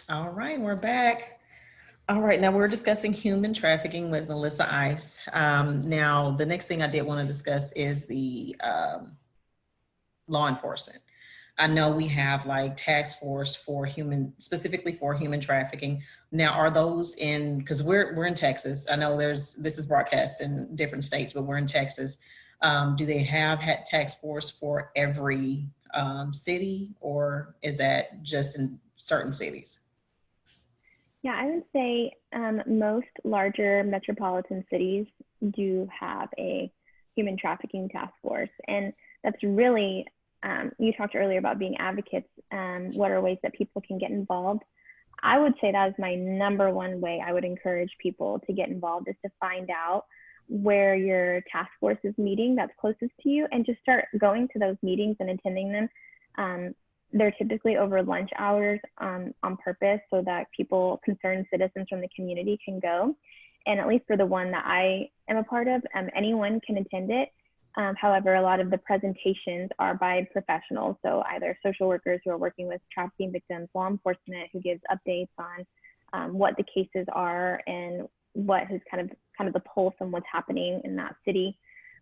All right, we're back. All right, now we're discussing human trafficking with Melissa Ice. Now, the next thing I did want to discuss is the law enforcement. I know we have like task force for specifically for human trafficking. Now, are those in? Because we're in Texas. I know this is broadcast in different states, but we're in Texas. Do they have had task force for every city, or is that just in certain cities? Yeah, I would say most larger metropolitan cities do have a human trafficking task force. And that's really, you talked earlier about being advocates. What are ways that people can get involved? I would say that is my number one way I would encourage people to get involved is to find out where your task force is meeting that's closest to you and just start going to those meetings and attending them. Um, they're typically over lunch hours on purpose so that people, concerned citizens from the community, can go. And at least for the one that I am a part of, anyone can attend it. However, a lot of the presentations are by professionals, so either social workers who are working with trafficking victims, law enforcement who gives updates on what the cases are and what is kind of the pulse on what's happening in that city.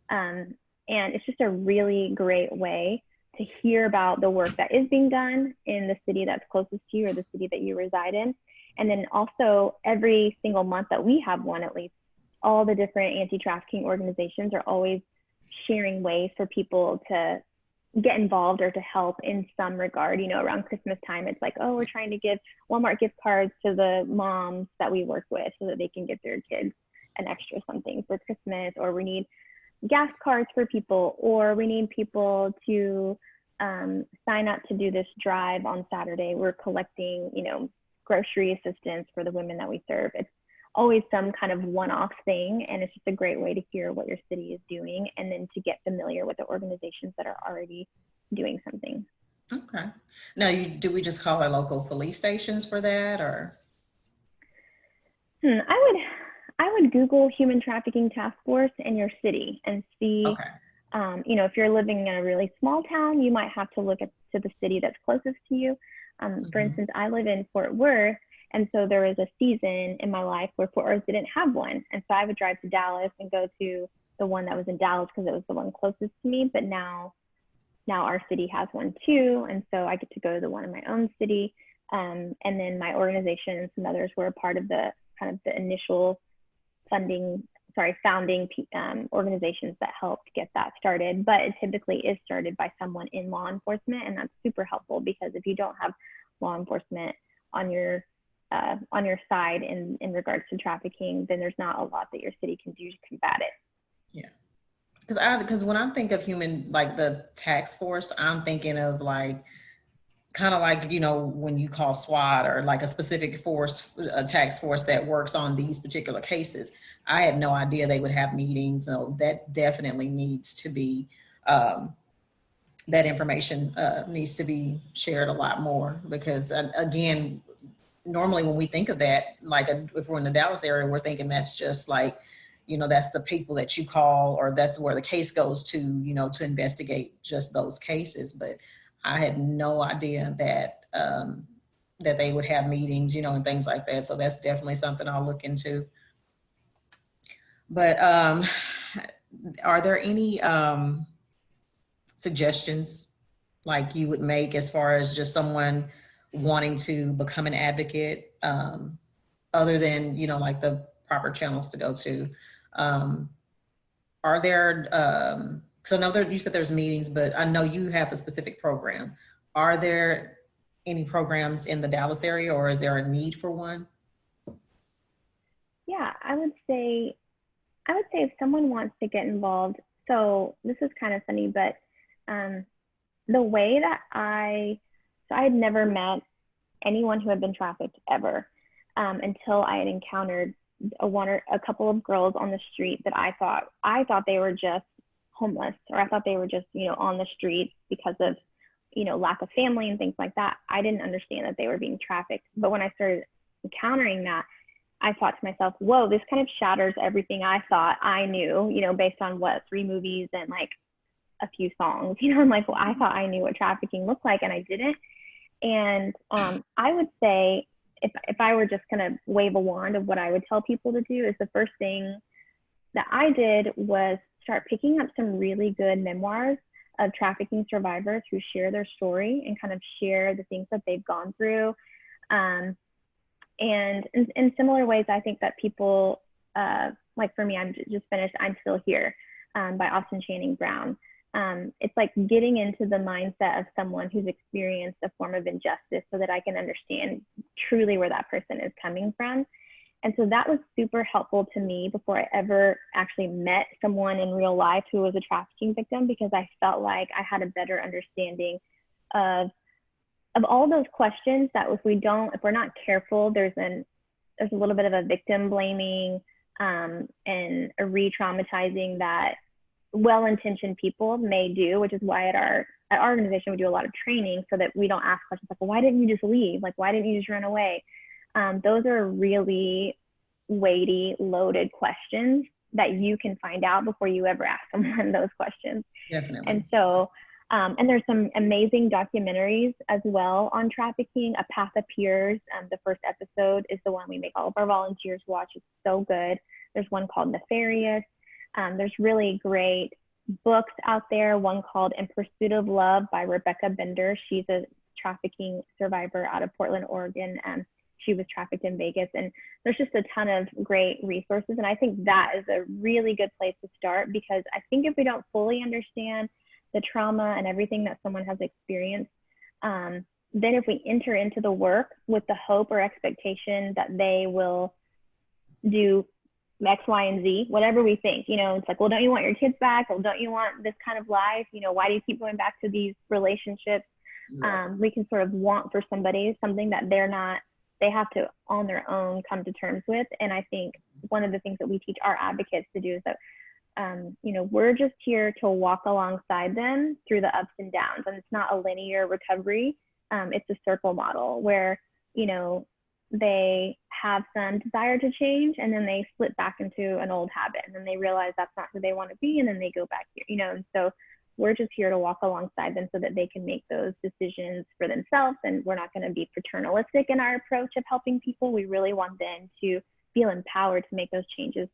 And it's just a really great way to hear about the work that is being done in the city that's closest to you or the city that you reside in. And then also every single month that we have one, at least, all the different anti-trafficking organizations are always sharing ways for people to get involved or to help in some regard. You know, around Christmas time, it's like, oh, we're trying to give Walmart gift cards to the moms that we work with so that they can get their kids an extra something for Christmas, or we need gas cards for people, or we need people to sign up to do this drive on Saturday. We're collecting, grocery assistance for the women that we serve. It's always some kind of one-off thing, and it's just a great way to hear what your city is doing and then to get familiar with the organizations that are already doing something. Okay. Now, do we just call our local police stations for that, or? I would Google human trafficking task force in your city and see, Okay. if you're living in a really small town, you might have to look at to the city that's closest to you. For Hmm. instance, I live in Fort Worth, and so there was a season in my life where Fort Worth didn't have one, and so I would drive to Dallas and go to the one that was in Dallas because it was the one closest to me. But now our city has one too, and so I get to go to the one in my own city. And then my organization and some others were a part of the kind of the initial founding organizations that helped get that started. But it typically is started by someone in law enforcement, and that's super helpful because if you don't have law enforcement on your side in regards to trafficking, then there's not a lot that your city can do to combat it. Yeah. Because when I think of human, like the tax force, I'm thinking of like kind of like when you call SWAT or like a specific force, a tax force that works on these particular cases. I had no idea they would have meetings, so that definitely needs to be that information needs to be shared a lot more because again, normally when we think of that, like if we're in the Dallas area, we're thinking that's just like, that's the people that you call, or that's where the case goes to, to investigate just those cases. But I had no idea that they would have meetings, and things like that. So that's definitely something I'll look into. But are there any suggestions like you would make as far as just someone wanting to become an advocate, other than like the proper channels to go to? um, are there because I know you said there's meetings, but I know you have a specific program. Are there any programs in the Dallas area, or is there a need for one? Yeah, I would say if someone wants to get involved, so this is kind of funny, but um, the way that so I had never met anyone who had been trafficked ever until I had encountered a couple of girls on the street that I thought they were just homeless, or I thought they were just on the street because of lack of family and things like that. I didn't understand that they were being trafficked, but when I started encountering that, I thought to myself, whoa, this kind of shatters everything I thought I knew, based on what, 3 movies and like a few songs. I'm like, well, I thought I knew what trafficking looked like and I didn't. And I would say if I were just going to wave a wand of what I would tell people to do, is the first thing that I did was start picking up some really good memoirs of trafficking survivors who share their story and kind of share the things that they've gone through. And in similar ways, I think that people, like for me, I'm just finished I'm Still Here, by Austin Channing Brown. It's like getting into the mindset of someone who's experienced a form of injustice so that I can understand truly where that person is coming from. And so that was super helpful to me before I ever actually met someone in real life who was a trafficking victim, because I felt like I had a better understanding of all those questions that if we're not careful, there's a little bit of a victim blaming, and a re-traumatizing that well-intentioned people may do, which is why at our organization we do a lot of training so that we don't ask questions like, well, why didn't you just leave? Like, why didn't you just run away? Those are really weighty, loaded questions that you can find out before you ever ask someone those questions. Definitely. And so, and there's some amazing documentaries as well on trafficking. A Path Appears, the first episode is the one we make all of our volunteers watch. It's so good. There's one called Nefarious. There's really great books out there. One called In Pursuit of Love by Rebecca Bender. She's a trafficking survivor out of Portland, Oregon. She was trafficked in Vegas. And there's just a ton of great resources. And I think that is a really good place to start, because I think if we don't fully understand the trauma and everything that someone has experienced, then if we enter into the work with the hope or expectation that they will do X, Y, and Z, whatever we think, it's like, well, don't you want your kids back? Well, don't you want this kind of life? Why do you keep going back to these relationships? Yeah. We can sort of want for somebody something that they have to on their own come to terms with. And I think one of the things that we teach our advocates to do is that, we're just here to walk alongside them through the ups and downs. And it's not a linear recovery. It's a circle model where, they have some desire to change, and then they slip back into an old habit, and then they realize that's not who they want to be, and then they go back here, and so we're just here to walk alongside them so that they can make those decisions for themselves. And we're not going to be paternalistic in our approach of helping people. We really want them to feel empowered to make those changes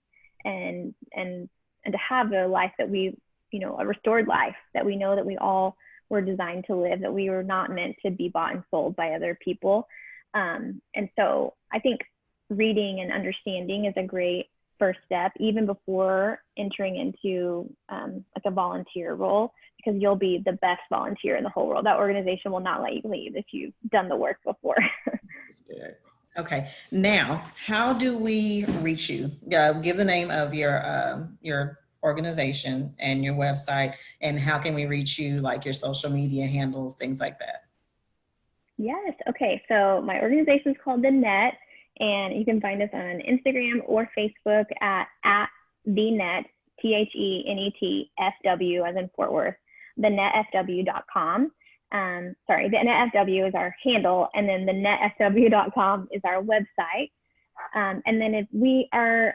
and to have a life that we, a restored life that we know that we all were designed to live, that we were not meant to be bought and sold by other people. And so I think reading and understanding is a great first step, even before entering into like a volunteer role, because you'll be the best volunteer in the whole world. That organization will not let you leave if you've done the work before. That's good. Okay. Now, how do we reach you? Give the name of your organization and your website, and how can we reach you, like your social media handles, things like that? Yes. Okay. So my organization is called The Net, and you can find us on Instagram or Facebook at The Net, THENETFW, as in Fort Worth, thenetfw.com. Sorry, the NetFW is our handle, and then the netfw.com is our website. And then if we are,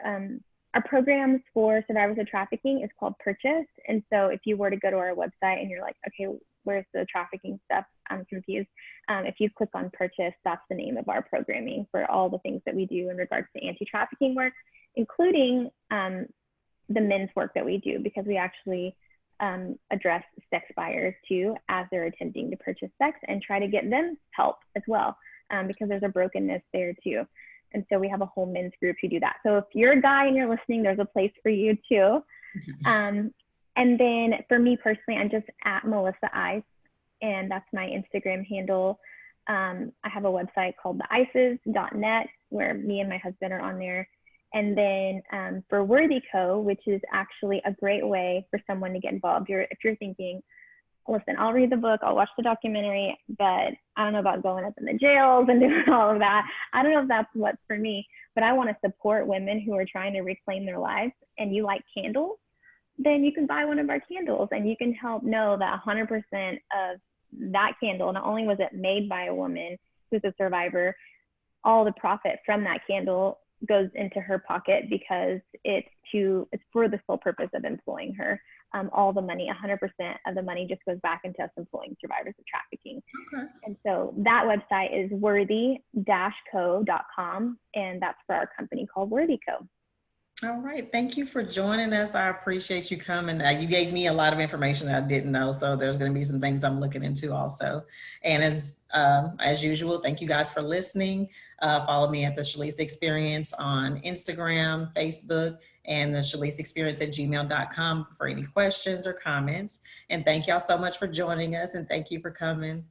our programs for survivors of trafficking is called Purchase. And so if you were to go to our website and you're like, okay, where's the trafficking stuff? I'm confused. If you click on Purchase, that's the name of our programming for all the things that we do in regards to anti-trafficking work, including the men's work that we do, because we actually address sex buyers too as they're attempting to purchase sex, and try to get them help as well, because there's a brokenness there too. And so we have a whole men's group who do that. So if you're a guy and you're listening, there's a place for you too. And then for me personally, I'm just at Melissa Ice, and that's my Instagram handle. I have a website called theices.net where me and my husband are on there. And then for Worthy Co., which is actually a great way for someone to get involved. If you're thinking, listen, I'll read the book, I'll watch the documentary, but I don't know about going up in the jails and doing all of that. I don't know if that's what's for me, but I want to support women who are trying to reclaim their lives. And you like candles, then you can buy one of our candles, and you can help know that 100% of that candle, not only was it made by a woman who's a survivor, all the profit from that candle goes into her pocket, because it's for the sole purpose of employing her. all the money, 100% of the money just goes back into us employing survivors of trafficking. Okay. And so that website is worthy-co.com, and that's for our company called Worthy Co. All right. Thank you for joining us. I appreciate you coming. You gave me a lot of information that I didn't know, so there's going to be some things I'm looking into also. And as usual, thank you guys for listening. Follow me at the Shalise Experience on Instagram, Facebook, and the Shalise Experience at gmail.com for any questions or comments. And thank y'all so much for joining us, and thank you for coming.